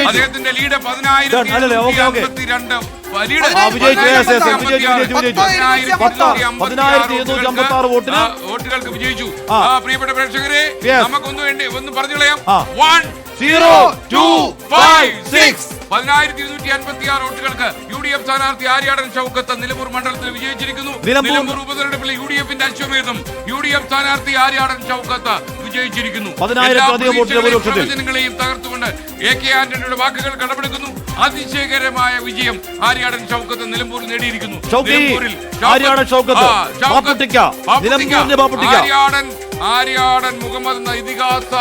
അദ്ദേഹത്തിന്റെ ലീഡ് 10,000 വോട്ടുകൾക്ക് വിജയിച്ചു. പ്രിയപ്പെട്ട പ്രേക്ഷകരെ, നമുക്കൊന്നും വേണ്ടി ഒന്ന് പറഞ്ഞു കളയാം. 10,256 വോട്ടുകൾക്ക് UDF സ്ഥാനാർത്ഥി ആര്യാടൻ ഷൗക്കത്ത് നിലമ്പൂർ മണ്ഡലത്തിൽ വിജയിച്ചിരിക്കുന്നു. നിലമ്പൂർ ഉപതെരഞ്ഞെടുപ്പിൽ UDF-ന്റെ അശ്വമേധം UDF സ്ഥാനാർത്ഥി ആര്യാടൻ ഷൗക്കത്ത് വിജയിച്ചിരിക്കുന്നു. ജനങ്ങളെയും തകർത്തുകൊണ്ട് AK ആന്റണിയുടെ വാക്കുകൾ കടമെടുക്കുന്നു. അതിശയകരമായ വിജയം ആര്യാടൻ ഷൗക്കത്ത് നിലമ്പൂരിൽ നേടിയിരിക്കുന്നു. ആര്യാടൻ മുഹമ്മദ് എന്ന ഇതിഹാസ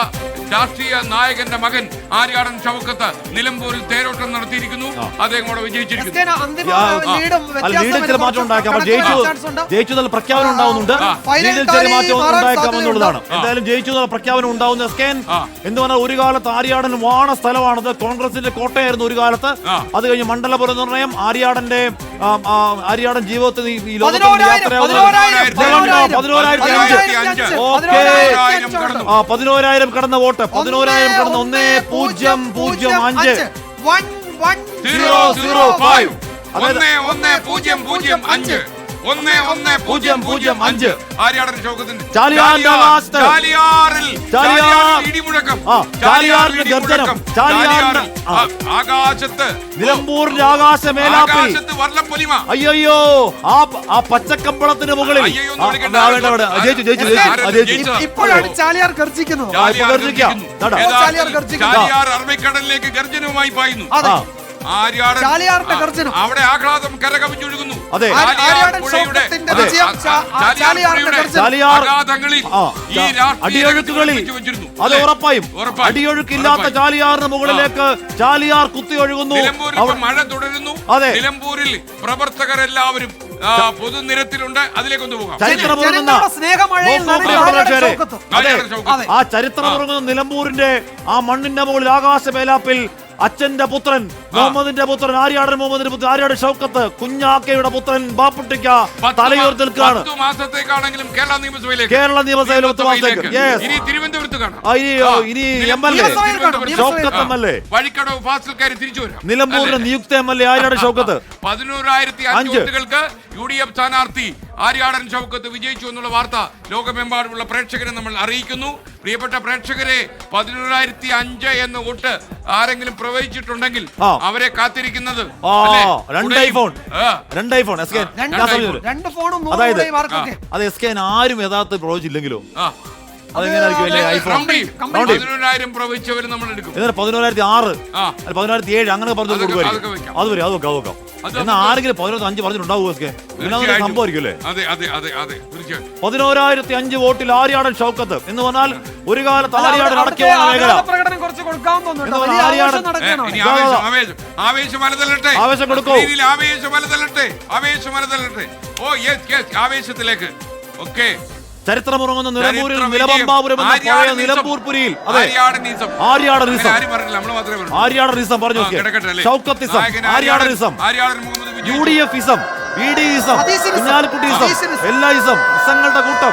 രാഷ്ട്രീയ നായകന്റെ മകൻ ആര്യാടൻ ഷൗക്കത്ത് നിലമ്പൂരിൽ തേരോട്ടം നടത്തിയിരിക്കുന്നു. അദ്ദേഹം കൂടെ വിജയിച്ചിരിക്കുന്നു. പ്രഖ്യാപനം ഉണ്ടാവുന്നുണ്ട്. എന്തായാലും ജയിച്ചു പ്രഖ്യാപനം ഉണ്ടാവുന്ന എന്ന് പറഞ്ഞാൽ ഒരു കാലത്ത് ആര്യാടൻ വാണ സ്ഥലമാണത്. കോൺഗ്രസിന്റെ കോട്ടയായിരുന്നു ഒരു കാലത്ത്. അത് കഴിഞ്ഞ് മണ്ഡല പുനർനിർണയം ആര്യാടൻ ജീവിതത്തിൽ ഈ ലോകത്തിൽ 11,000 കടന്ന വോട്ട് 10,000 കടന്ന് 1,005 11,005 ആര്യാടൻ ഷൗക്കത്തിന്റെ ആകാശത്ത് നിലമ്പൂരിന്റെ ആകാശമേലാകാശത്ത് വർണ്ണപ്പൊലിമ. അയ്യോ ആ പച്ചക്കമ്പളത്തിന് മുകളിൽ ഇപ്പോഴാണ് ചാലിയാർ ഗർജിക്കുന്നത്. ചാലിയാർ അറബിക്കടലിലേക്ക് ഗർജനവുമായി പായുന്നു. അവിടെ ആഹ്ലാദം കരകവിഞ്ഞൊഴുകുന്നു. അടിയൊഴുക്കുകളിൽ അത് ഉറപ്പായും അടിയൊഴുക്കില്ലാത്ത ചാലിയാറിന് മുകളിലേക്ക് ചാലിയാർ കുത്തിയൊഴുകുന്നു. മഴ തുടരുന്നു. നിലമ്പൂരിൽ പ്രവർത്തകരെല്ലാവരും പൊതുനിരത്തിലുണ്ട്. അതിലേക്കൊന്ന് പോകാം. ആ ചരിത്രമുറങ്ങുന്ന നിലമ്പൂരിന്റെ ആ മണ്ണിന്റെ മുകളിൽ ആകാശമേലാപ്പിൽ അച്ഛന്റെ പുത്രൻ മുഹമ്മദിന്റെ പുത്രൻ ആര്യാടൻ മുഹമ്മദിന്റെ പുത്രൻ ആര്യാടൻ ഷൗക്കത്ത് കുഞ്ഞാക്കയുടെ പുത്രൻ ബാപ്പുട്ടിക്ക തലയുയർത്തി നിൽക്കുകയാണ്. കേരള നിയമസഭയിലേക്ക് ഇനി MLA ഷൗക്കത്ത് MLA വഴിക്കടവ് ഫാസിൽക്കാരി തിരിച്ചു വരാം. നിലമ്പൂരിന്റെ നിയുക്ത MLA ആര്യാടൻ ഷൗക്കത്ത് 11,005 വോട്ടുകൾക്ക് UDF സ്ഥാനാർത്ഥി ആര്യാടൻ ഷൗക്കത്ത് വിജയിച്ചു എന്നുള്ള വാർത്ത ലോകമെമ്പാടുമുള്ള പ്രേക്ഷകരെ നമ്മൾ അറിയിക്കുന്നു. പ്രിയപ്പെട്ട പ്രേക്ഷകരെ, 11,005 എന്ന വോട്ട് ആരെങ്കിലും പ്രവചിച്ചിട്ടുണ്ടെങ്കിൽ അവരെ കാത്തിരിക്കുന്നത് ആരും യഥാർത്ഥ പ്രവചിച്ചില്ലെങ്കിലോ 11,000 പ്രവചിച്ചവർ നമ്മൾ എടുക്കും. 11,006 11,007 അങ്ങനെ പറഞ്ഞു കൊടുക്കുമായിരിക്കും. അത് വരും, അതൊക്കെ നോക്കാം. എന്നാൽ ആരെങ്കിലും 11,005 പറഞ്ഞിട്ടുണ്ടാവും. സംഭവിക്കുമല്ലേ? 11,005 വോട്ടിൽ ആര്യാടൻ ഷൗക്കത്ത് എന്ന് പറഞ്ഞാൽ ഒരു കാലത്ത് ആര്യാടൻ അടക്കിയ മേഖല. ആവേശം കൊടുക്കൂ. ഓക്കെ, ചരിത്രമുറങ്ങുന്ന നിലമ്പൂരിൽ നിലമ്പൂർ പുരിയിൽ ആര്യാടനിസം പറഞ്ഞു. ഷൗക്കത്തിസം, ആര്യാടനിസം, UDF-ഇസം, BD-ഇസം, കുഞ്ഞാലിക്കുട്ടിയിസം, എല്ലാ ഇസങ്ങളുടെ കൂട്ടം.